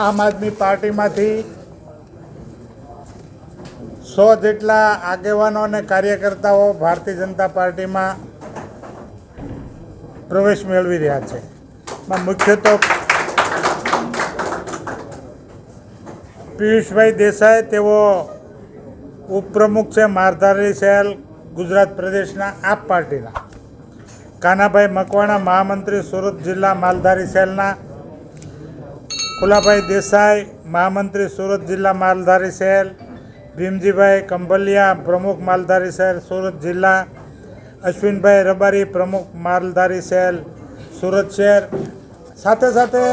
આમ આદમી પાર્ટીમાંથી 100 જેટલા આગેવાનો અને કાર્યકર્તાઓ ભારતીય જનતા પાર્ટીમાં પ્રવેશ મેળવી રહ્યા છે. મુખ્ય તો પિયુષભાઈ દેસાઈ, તેઓ ઉપપ્રમુખ છે માલધારી સેલ ગુજરાત પ્રદેશના આપ પાર્ટીના. કાનાભાઈ મકવાણા, મહામંત્રી સુરત જિલ્લા માલધારી સેલના. ફુલાભાઈ દેસાઈ, મહામંત્રી સુરત જિલ્લા માલધારી સેલ. ભીમજીભાઈ કંભલિયા, પ્રમુખ માલધારી સેલ સુરત જિલ્લા. અશ્વિનભાઈ રબારી, પ્રમુખ માલધારી સેલ સુરત શહેર. સાથે સાથે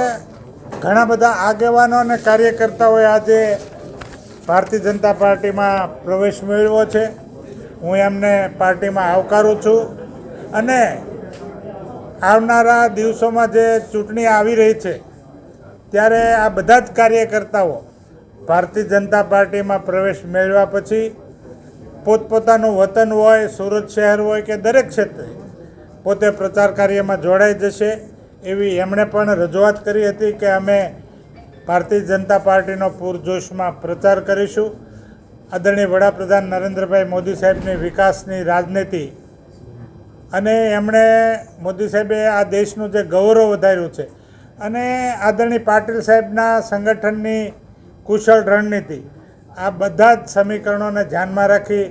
ઘણા બધા આગેવાનો અને કાર્યકર્તાઓએ આજે ભારતીય જનતા પાર્ટીમાં પ્રવેશ મેળવ્યો છે. હું એમને પાર્ટીમાં આવકારું છું અને આવનારા દિવસોમાં જે ચૂંટણી આવી રહી છે ત્યારે આ બધા જ કાર્યકર્તાઓ ભારતીય જનતા પાર્ટીમાં પ્રવેશ મેળવ્યા પછી પોતપોતાનું વતન હોય, સુરત શહેર હોય કે દરેક ક્ષેત્રે પોતે પ્રચાર કાર્યમાં જોડાઈ જશે એવી એમણે પણ રજૂઆત કરી હતી કે અમે ભારતીય જનતા પાર્ટીનો પૂરજોશમાં પ્રચાર કરીશું. આદરણીય વડાપ્રધાન નરેન્દ્રભાઈ મોદી સાહેબની વિકાસની રાજનીતિ અને એમણે મોદી સાહેબે આ દેશનું જે ગૌરવ વધાર્યું છે અને આદરણીય પાટીલ સાહેબના સંગઠનની કુશળ રણનીતિ, આ બધા જ સમીકરણોને ધ્યાનમાં રાખી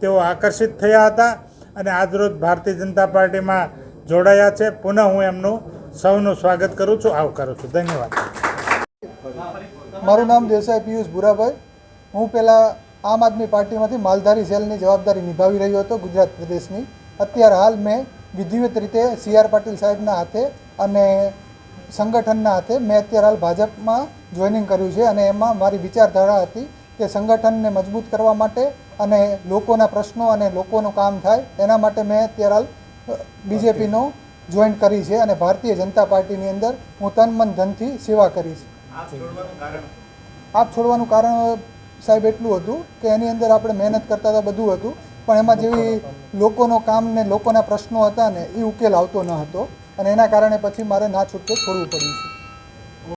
તેઓ આકર્ષિત થયા હતા અને આજરોજ ભારતીય જનતા પાર્ટીમાં જોડાયા છે. પુનઃ હું એમનું સૌનું સ્વાગત કરું છું, આવકારું છું. ધન્યવાદ. મારું નામ દેસાઈ પિયુષ ભુરાભાઈ. હું પહેલાં આમ આદમી પાર્ટીમાંથી માલધારી સેલની જવાબદારી નિભાવી રહ્યો હતો ગુજરાત પ્રદેશની. અત્યારે હાલ મેં વિધિવત રીતે CR પાટીલ સાહેબના હાથે અને સંગઠનના હાથે મેં અત્યારે હાલ ભાજપમાં જોઈનિંગ કર્યું છે અને એમાં મારી વિચારધારા હતી કે સંગઠનને મજબૂત કરવા માટે અને લોકોના પ્રશ્નો અને લોકોનું કામ થાય એના માટે મેં અત્યારે હાલ BJPનો જોઈન કરી છે અને ભારતીય જનતા પાર્ટીની અંદર હું તન મન ધનથી સેવા કરીશ. આપ છોડવાનું કારણ સાહેબ એટલું હતું કે એની અંદર આપણે મહેનત કરતા હતા, બધું હતું, પણ એમાં જેવી લોકોનો કામ ને લોકોના પ્રશ્નો હતા ને એ ઉકેલ આવતો ન હતો અને એના કારણે પછી મારે ના છૂટકે છોડવું પડ્યું છે.